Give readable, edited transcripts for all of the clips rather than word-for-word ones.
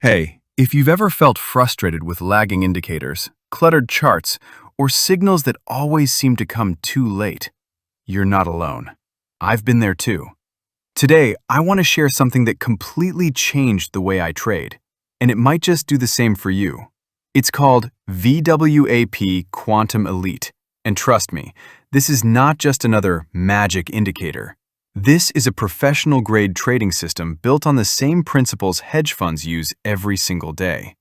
Hey, if you've ever felt frustrated with lagging indicators, cluttered charts, or signals that always seem to come too late, you're not alone. I've been there too. Today, I want to share something that completely changed the way I trade, and it might just do the same for you. It's called VWAP Quantum Elite, and trust me, this is not just another magic indicator. This is a professional-grade trading system built on the same principles hedge funds use every single day.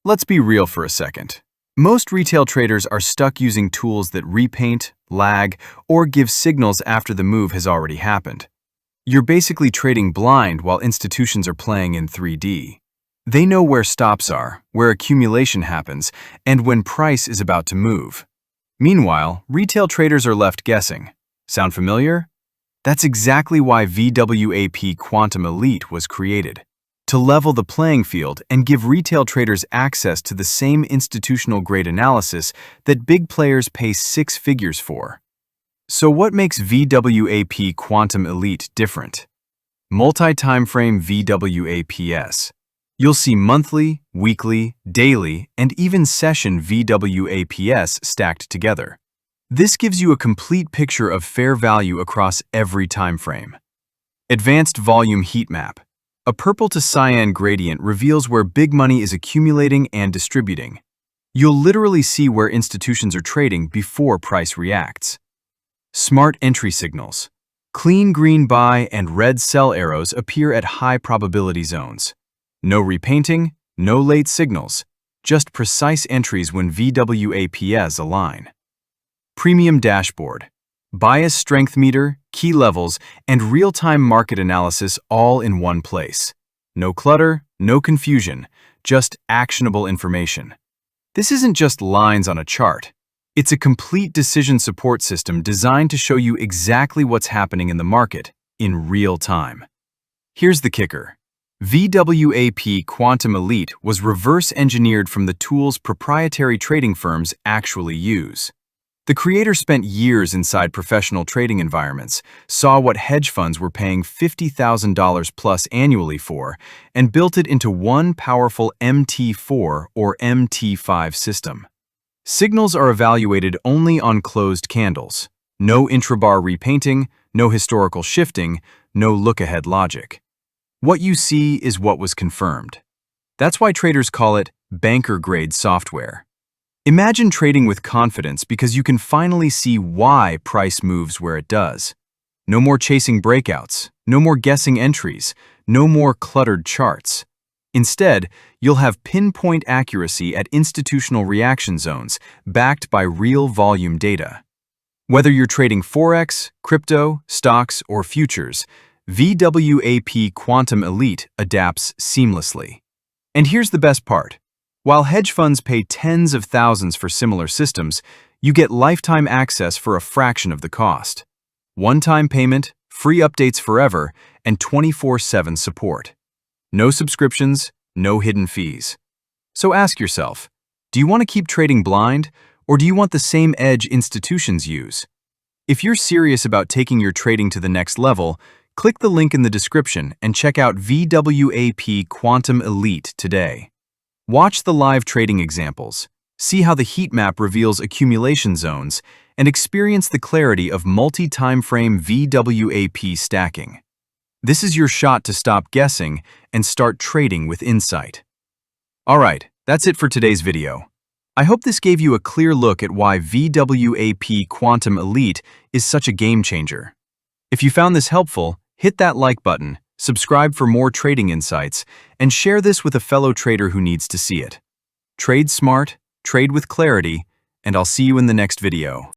Let's be real for a second. Most retail traders are stuck using tools that repaint, lag, or give signals after the move has already happened. You're basically trading blind while institutions are playing in 3D. They know where stops are, where accumulation happens, and when price is about to move. Meanwhile, retail traders are left guessing. Sound familiar? That's exactly why VWAP Quantum Elite was created, to level the playing field and give retail traders access to the same institutional-grade analysis that big players pay six figures for. So what makes VWAP Quantum Elite different? Multi-timeframe VWAPs. You'll see monthly, weekly, daily, and even session VWAPs stacked together. This gives you a complete picture of fair value across every time frame. Advanced Volume Heat Map. A purple to cyan gradient reveals where big money is accumulating and distributing. You'll literally see where institutions are trading before price reacts. Smart Entry Signals. Clean green buy and red sell arrows appear at high probability zones. No repainting, no late signals, just precise entries when VWAPs align. Premium Dashboard. Bias strength meter, key levels, and real-time market analysis all in one place. No clutter, no confusion, just actionable information. This isn't just lines on a chart. It's a complete decision support system designed to show you exactly what's happening in the market in real time. Here's the kicker. VWAP Quantum Elite was reverse engineered from the tools proprietary trading firms actually use. The creator spent years inside professional trading environments, saw what hedge funds were paying $50,000 plus annually for, and built it into one powerful MT4 or MT5 system. Signals are evaluated only on closed candles. No intrabar repainting, no historical shifting, no look-ahead logic. What you see is what was confirmed. That's why traders call it banker-grade software. Imagine trading with confidence because you can finally see why price moves where it does. No more chasing breakouts, no more guessing entries, no more cluttered charts. Instead, you'll have pinpoint accuracy at institutional reaction zones backed by real volume data. Whether you're trading Forex, crypto, stocks, or futures, VWAP Quantum Elite adapts seamlessly. And here's the best part. While hedge funds pay tens of thousands for similar systems, you get lifetime access for a fraction of the cost. One-time payment, free updates forever, and 24/7 support. No subscriptions, no hidden fees. So ask yourself, do you want to keep trading blind, or do you want the same edge institutions use? If you're serious about taking your trading to the next level, click the link in the description and check out VWAP Quantum Elite today. Watch the live trading examples, see how the heat map reveals accumulation zones, and experience the clarity of multi-timeframe VWAP stacking. This is your shot to stop guessing and start trading with insight. Alright, that's it for today's video. I hope this gave you a clear look at why VWAP Quantum Elite is such a game changer. If you found this helpful, hit that like button, subscribe for more trading insights, and share this with a fellow trader who needs to see it. Trade smart, trade with clarity, and I'll see you in the next video.